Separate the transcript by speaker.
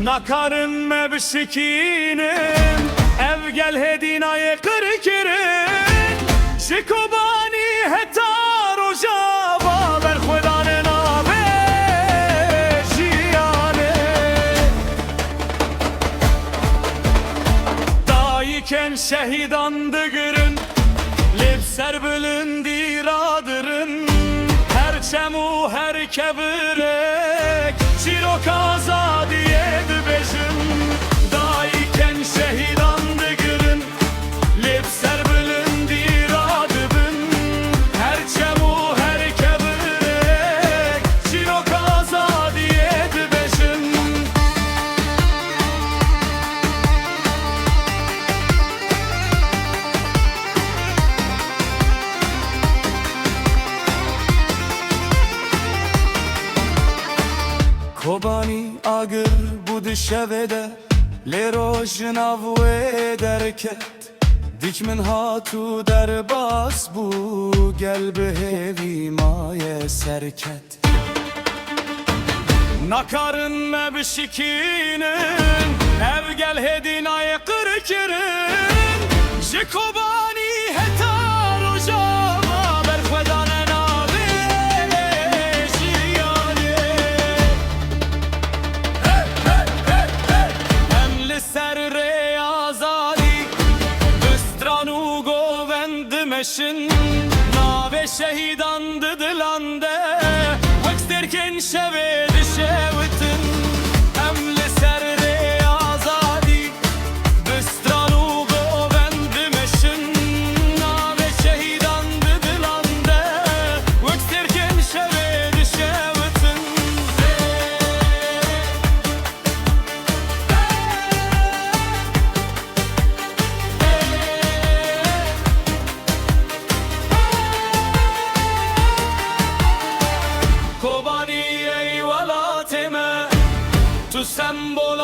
Speaker 1: Nakarın mebşikinin ev gel hedinayı kırkırın Şikobani hetar o java ber khudanın abe jiyane Dayıken şehidandı gırın Lipser bölündi radırın Her çemu her kebirek Çirok azadiye dübeşim Dayıken şehidandı gırın Lipser bölündi radırın Her çemu her kebirek Çirok azadiye dübeşim Kobani agır bu dişevede Lerojin avve derket Dikmin hatu derbas bu Gel behevi maye serket Nakarın mebşikinin Ev gel hedinayı kırkırın Jikobani hetar o java ber khudanın abe jiyane Emli ser reyazali Üstranu govendimeşin Nave şehidandı dilande Vaksterken şevedi şevitin Emli ser reyazali Üstranu govendimeşin Nave şehidandı dilande Vaksterken şevedi şevitin Kobani eyvalatime Tu sembol